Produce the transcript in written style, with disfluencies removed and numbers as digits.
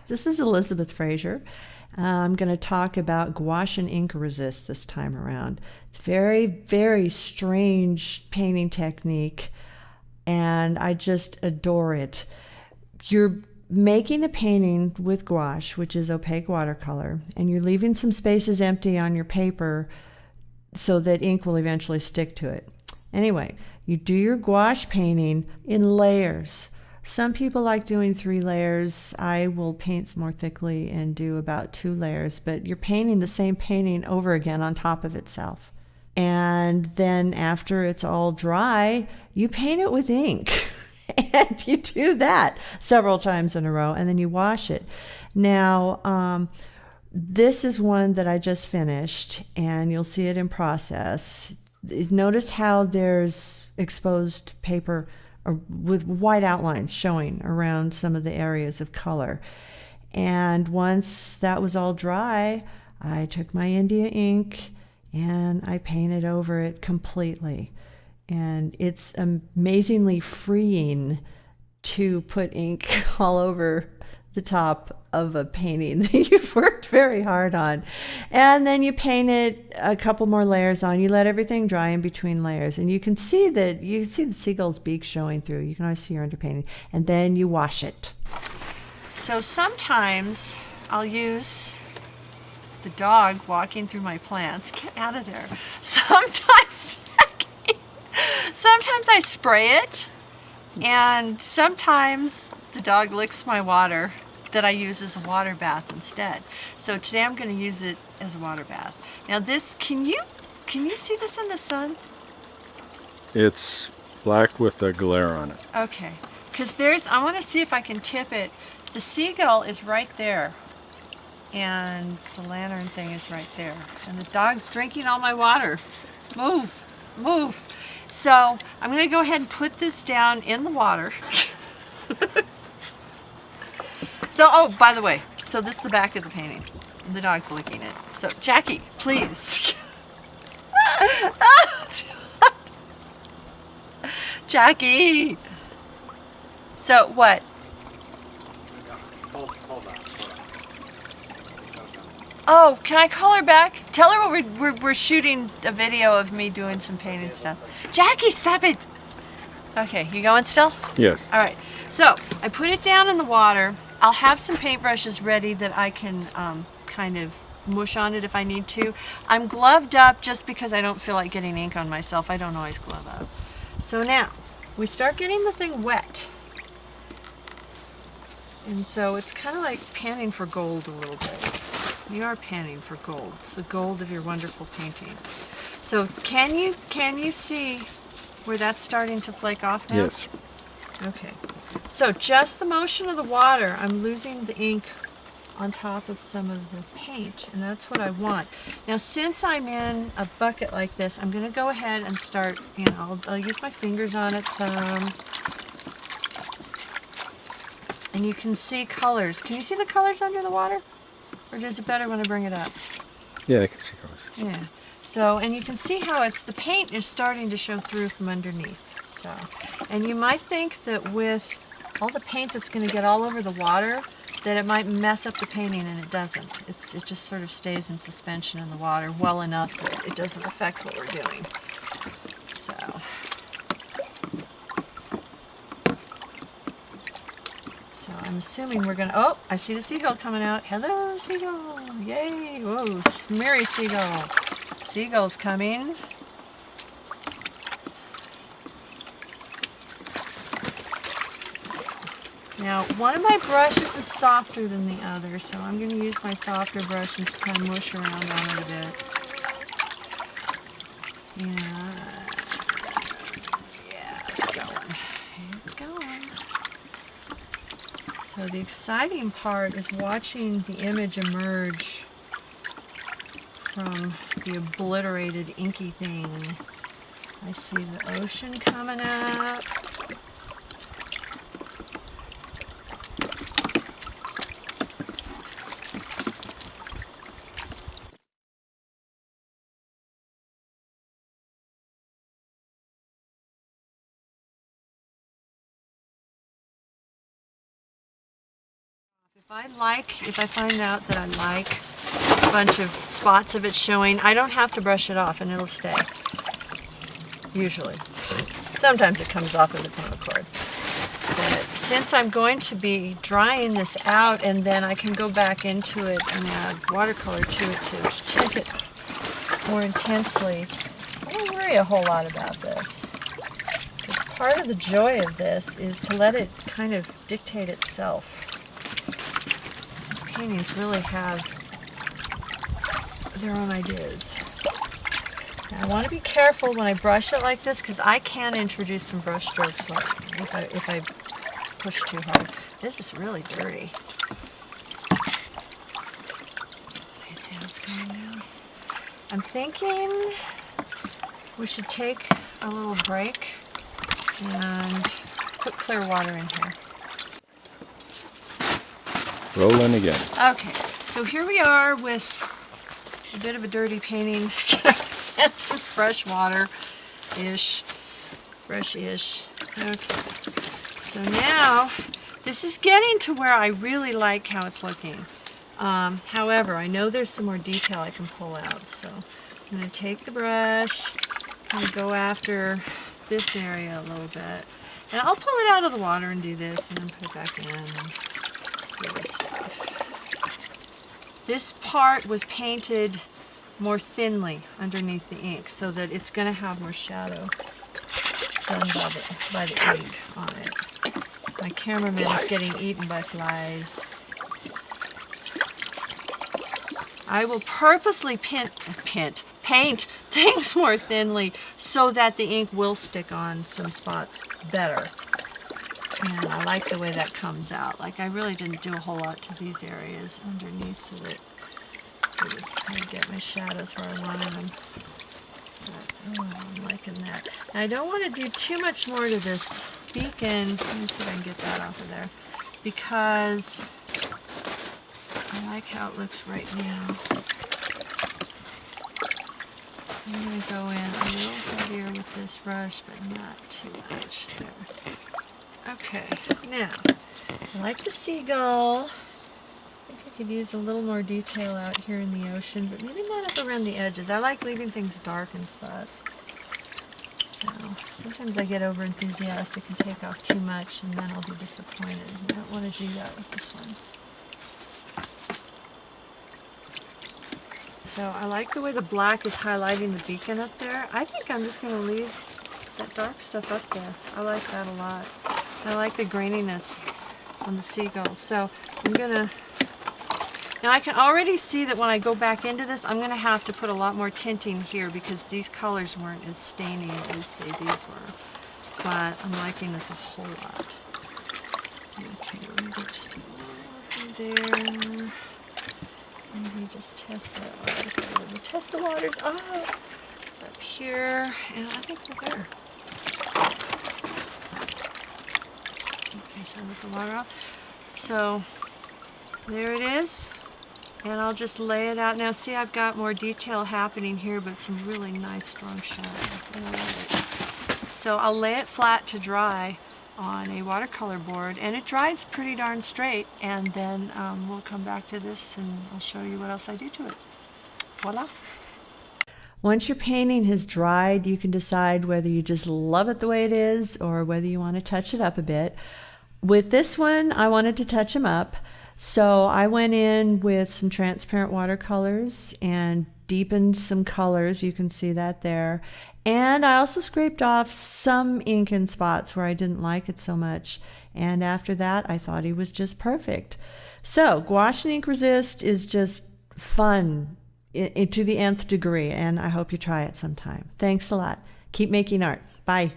This is Elizabeth Fraser. I'm going to talk about gouache and ink resist this time around. It's a very, very strange painting technique, and I just adore it. You're making a painting with gouache, which is opaque watercolor, and you're leaving some spaces empty on your paper so that ink will eventually stick to it. Anyway, you do your gouache painting in layers. Some people like doing 3 layers. I will paint more thickly and do about 2 layers, but you're painting the same painting over again on top of itself. And then after it's all dry, you paint it with ink. And you do that several times in a row, and then you wash it. Now, this is one that I just finished, and you'll see it in process. Notice how there's exposed paper with white outlines showing around some of the areas of color. And once that was all dry, I took my India ink and I painted over it completely. And it's amazingly freeing to put ink all over the top of a painting that you've worked very hard on. And then you paint it a couple more layers on. You let everything dry in between layers. And you can see the seagull's beak showing through. You can always see your underpainting. And then you wash it. So sometimes I'll use the dog walking through my plants. Get out of there. Sometimes I spray it, and sometimes the dog licks my water that I use as a water bath instead. So today I'm going to use it as a water bath. Now this, can you see this in the sun? It's black with a glare on it. Okay, because I want to see if I can tip it. The seagull is right there, and the lantern thing is right there, and the dog's drinking all my water. Move, move. So I'm going to go ahead and put this down in the water. So, oh, by the way, so this is the back of the painting. The dog's licking it. So, Jackie, please. Jackie. So, what? Hold on. Oh, can I call her back? Tell her we're shooting a video of me doing some painting stuff. Jackie, stop it. Okay, you going still? Yes. All right. So, I put it down in the water. I'll have some paintbrushes ready that I can kind of mush on it if I need to. I'm gloved up just because I don't feel like getting ink on myself. I don't always glove up. So now, we start getting the thing wet. And so it's kind of like panning for gold a little bit. You are panning for gold. It's the gold of your wonderful painting. So can you see where that's starting to flake off now? Yes. Okay. So just the motion of the water, I'm losing the ink on top of some of the paint, and that's what I want. Now, since I'm in a bucket like this, I'm going to go ahead and start, I'll use my fingers on it some. And you can see colors. Can you see the colors under the water? Or is it better when I bring it up? Yeah, I can see colors. Yeah. So, and you can see how the paint is starting to show through from underneath. So, and you might think that with all the paint that's going to get all over the water, that it might mess up the painting, and it doesn't. It just sort of stays in suspension in the water well enough that it doesn't affect what we're doing. So. So I'm assuming we're going to, oh, I see the seagull coming out. Hello, seagull. Yay. Whoa, smeary seagull. Seagull's coming. Now, one of my brushes is softer than the other, so I'm going to use my softer brush and just kind of mush around on it a bit. Yeah, it's going. It's going. So the exciting part is watching the image emerge from the obliterated inky thing. I see the ocean coming up. If I find out that I like a bunch of spots of it showing, I don't have to brush it off and it'll stay. Usually. Sometimes it comes off of its own accord. But since I'm going to be drying this out and then I can go back into it and add watercolor to it to tint it more intensely, I don't worry a whole lot about this. Because part of the joy of this is to let it kind of dictate itself. These paintings really have their own ideas. Now, I want to be careful when I brush it like this because I can introduce some brush strokes like if I push too hard. This is really dirty. You see how it's going now? I'm thinking we should take a little break and put clear water in here. Rolling again. Okay, so here we are with a bit of a dirty painting and some fresh water-ish, fresh-ish. Okay, so now this is getting to where I really like how it's looking. However, I know there's some more detail I can pull out, so I'm going to take the brush and go after this area a little bit. And I'll pull it out of the water and do this, and then put it back in and do this stuff. This part was painted more thinly underneath the ink so that it's going to have more shadow done by the ink on it. My cameraman is getting eaten by flies. I will purposely paint things more thinly so that the ink will stick on some spots better. And I like the way that comes out. Like, I really didn't do a whole lot to these areas underneath so that it would kind of get my shadows where I wanted them. But, I'm liking that. Now, I don't want to do too much more to this beacon. Let me see if I can get that off of there. Because I like how it looks right now. I'm going to go in a little heavier with this brush, but not too much there. Okay, now, I like the seagull. I think I could use a little more detail out here in the ocean, but maybe not up around the edges. I like leaving things dark in spots. So, sometimes I get over enthusiastic and take off too much, and then I'll be disappointed. I don't want to do that with this one. So, I like the way the black is highlighting the beacon up there. I think I'm just going to leave that dark stuff up there. I like that a lot. I like the graininess on the seagulls. So I'm gonna, now I can already see that when I go back into this, I'm gonna have to put a lot more tinting here because these colors weren't as staining as say these were. But I'm liking this a whole lot. Okay, let me get just a little more from there. Maybe just test that. Let me test the waters up here, and I think we're there. Okay, so I let the water off. So there it is, and I'll just lay it out. Now see, I've got more detail happening here, but some really nice strong shadow. I love it. So I'll lay it flat to dry on a watercolor board, and it dries pretty darn straight, and then we'll come back to this and I'll show you what else I do to it. Voila! Once your painting has dried, you can decide whether you just love it the way it is or whether you want to touch it up a bit. With this one, I wanted to touch them up, so I went in with some transparent watercolors and deepened some colors. You can see that there. And I also scraped off some ink in spots where I didn't like it so much. And after that, I thought he was just perfect. So gouache and ink resist is just fun to the nth degree, and I hope you try it sometime. Thanks a lot. Keep making art. Bye.